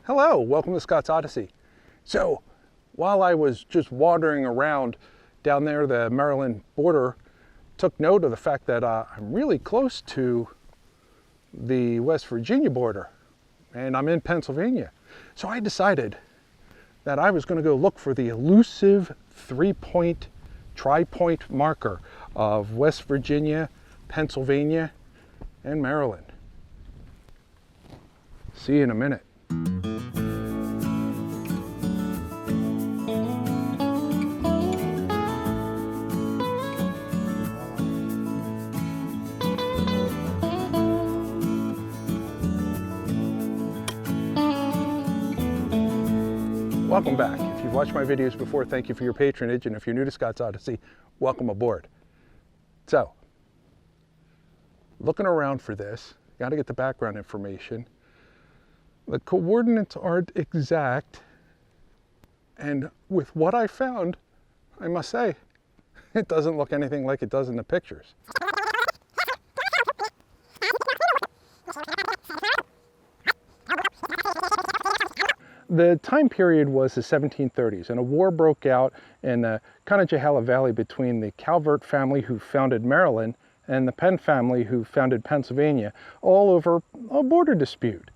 Hello, welcome to Scott's Odyssey. So, while I was just wandering around down there, the Maryland border, took note of the fact that I'm really close to the West Virginia border, and I'm in Pennsylvania. So I decided that I was going to go look for the elusive three-point, tri-point marker of West Virginia, Pennsylvania, and Maryland. See you in a minute. Welcome back. If you've watched my videos before, thank you for your patronage, and if you're new to Scott's Odyssey, welcome aboard. So, looking around for this, got to get the background information. The coordinates aren't exact, and with what I found, I must say, it doesn't look anything like it does in the pictures. The time period was the 1730s, and a war broke out in the Conejohalla Valley between the Calvert family who founded Maryland and the Penn family who founded Pennsylvania, all over a border dispute.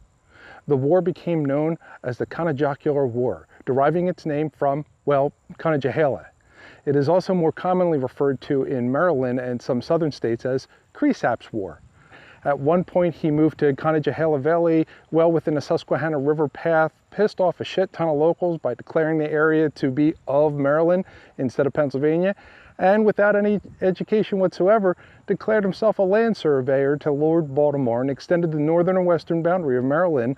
The war became known as the Conejohalla War, deriving its name from, well, Conejohalla. It is also more commonly referred to in Maryland and some southern states as Creosaps War. At one point, he moved to Conejohalla Valley, well within the Susquehanna River path, pissed off a shit ton of locals by declaring the area to be of Maryland instead of Pennsylvania, and without any education whatsoever, declared himself a land surveyor to Lord Baltimore and extended the northern and western boundary of Maryland,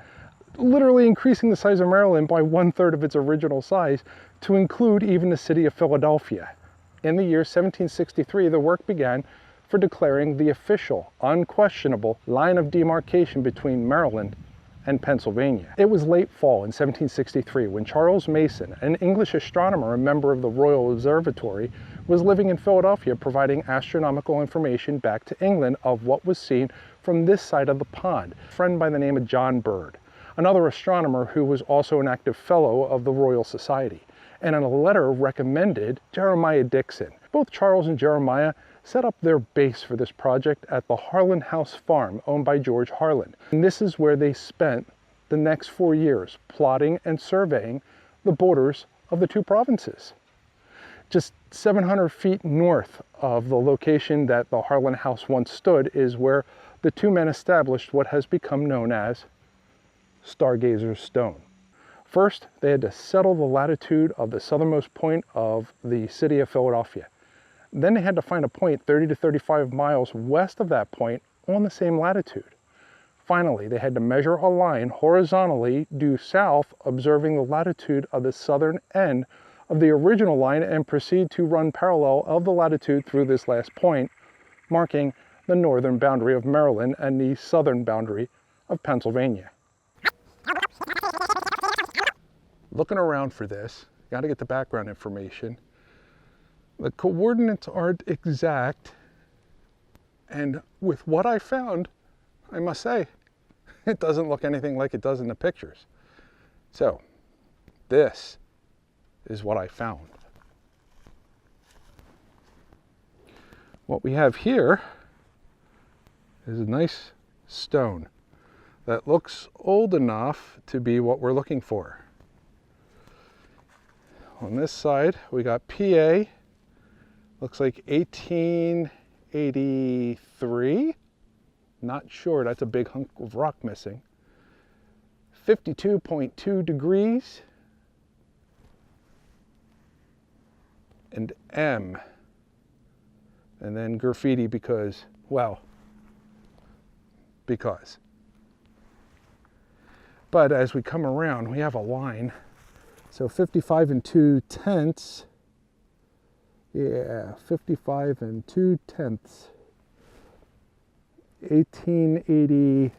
literally increasing the size of Maryland by 1/3 of its original size to include even the city of Philadelphia. In the year 1763, the work began for declaring the official, unquestionable line of demarcation between Maryland and Pennsylvania. It was late fall in 1763 when Charles Mason, an English astronomer and member of the Royal Observatory, was living in Philadelphia providing astronomical information back to England of what was seen from this side of the pond. A friend by the name of John Bird, another astronomer who was also an active fellow of the Royal Society, and in a letter recommended Jeremiah Dixon. Both Charles and Jeremiah set up their base for this project at the Harlan House Farm owned by George Harlan. And this is where they spent the next 4 years plotting and surveying the borders of the two provinces. Just 700 feet north of the location that the Harlan House once stood is where the two men established what has become known as Stargazers Stone. First, they had to settle the latitude of the southernmost point of the city of Philadelphia. Then they had to find a point 30 to 35 miles west of that point on the same latitude. Finally, they had to measure a line horizontally due south, observing the latitude of the southern end of the original line, and proceed to run parallel of the latitude through this last point, marking the northern boundary of Maryland and the southern boundary of Pennsylvania. Looking around for this, got to get the background information. The coordinates aren't exact, and with what I found, I must say, it doesn't look anything like it does in the pictures. So, this is what I found. What we have here is a nice stone that looks old enough to be what we're looking for. On this side, we got PA. Looks like 1883. Not sure, that's a big hunk of rock missing. 52.2 degrees. And M. And then graffiti because, well, because. But as we come around, we have a line. So 55 2/10. Yeah, 55 2/10. 1880,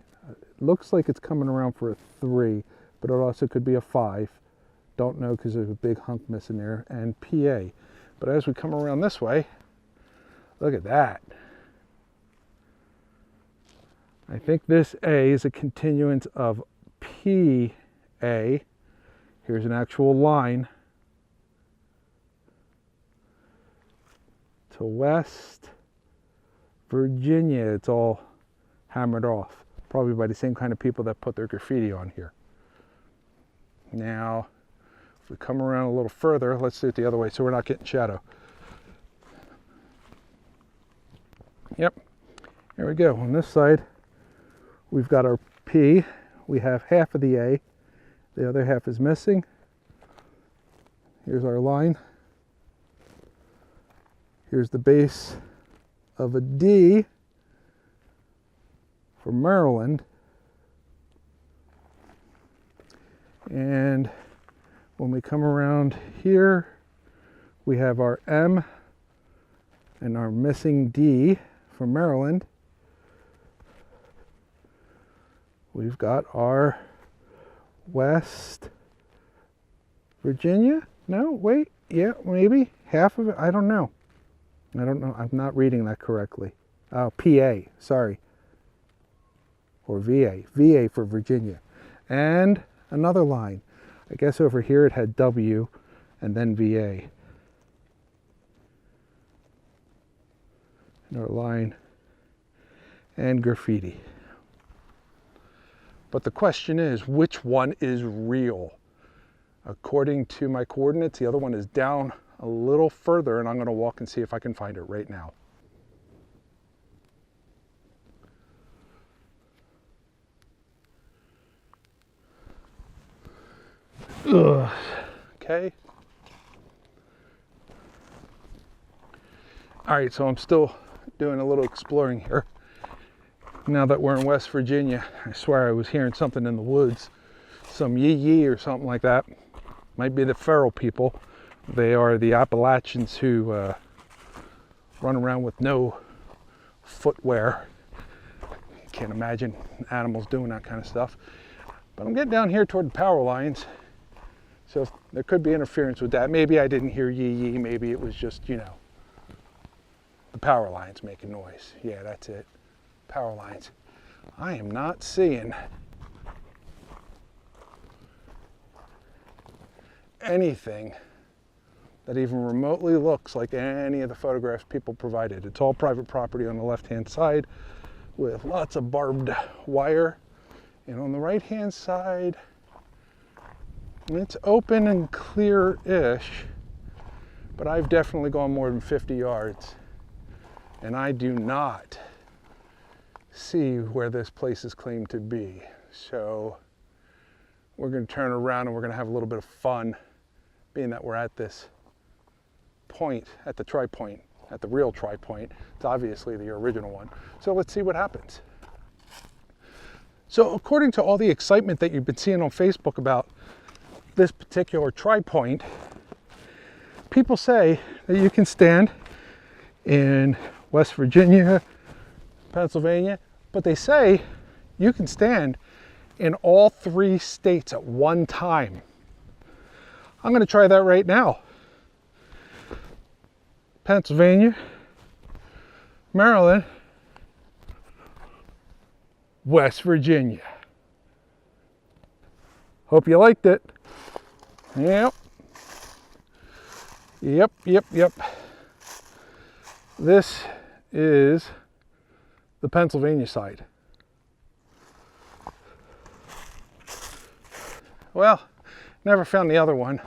looks like it's coming around for a 3, but it also could be a 5. Don't know because there's a big hunk missing there. And PA. But as we come around this way, look at that. I think this A is a continuance of P A. Here's an actual line to West Virginia. It's all hammered off, probably by the same kind of people that put their graffiti on here. Now, if we come around a little further, let's do it the other way so we're not getting shadow. Yep, here we go. On this side, we've got our P. We have half of the A. The other half is missing. Here's our line. Here's the base of a D for Maryland. And when we come around here, we have our M and our missing D for Maryland. We've got our West Virginia. No, wait, yeah, maybe half of it. I don't know. I'm not reading that correctly. Oh, PA, sorry. Or VA. VA for Virginia. And another line. I guess over here it had W and then VA. Another line. And graffiti. But the question is, which one is real? According to my coordinates, the other one is down a little further, and I'm going to walk and see if I can find it right now. Ugh. Okay. All right, so I'm still doing a little exploring here. Now that we're in West Virginia, I swear I was hearing something in the woods. Some yee-yee or something like that. Might be the feral people. They are the Appalachians who run around with no footwear. Can't imagine animals doing that kind of stuff. But I'm getting down here toward the power lines. So there could be interference with that. Maybe I didn't hear yee-yee. Maybe it was just, you know, the power lines making noise. Yeah, that's it. Power lines. I am not seeing anything that even remotely looks like any of the photographs people provided. It's all private property on the left-hand side with lots of barbed wire. And on the right-hand side, it's open and clear-ish, but I've definitely gone more than 50 yards. And I do not see where this place is claimed to be. So we're going to turn around and we're going to have a little bit of fun, being that we're at this point, at the Tripoint, at the real Tripoint. It's obviously the original one. So let's see what happens. So according to all the excitement that you've been seeing on Facebook about this particular Tripoint, people say that you can stand in West Virginia, Pennsylvania, but they say you can stand in all 3 states at one time. I'm going to try that right now. Pennsylvania, Maryland, West Virginia. Hope you liked it. Yep. Yep. This is the Pennsylvania side. Well, never found the other one.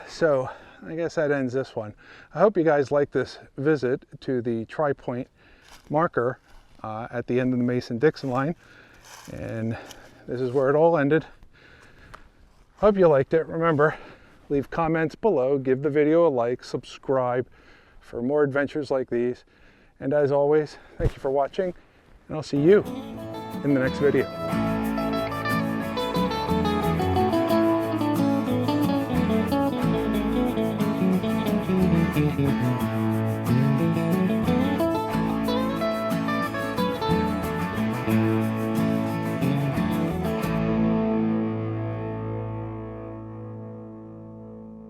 So I guess that ends this one. I hope you guys like this visit to the Tripoint marker at the end of the Mason-Dixon line. And this is where it all ended. Hope you liked it. Remember, leave comments below, give the video a like, subscribe for more adventures like these. And as always, thank you for watching, and I'll see you in the next video. Thank you.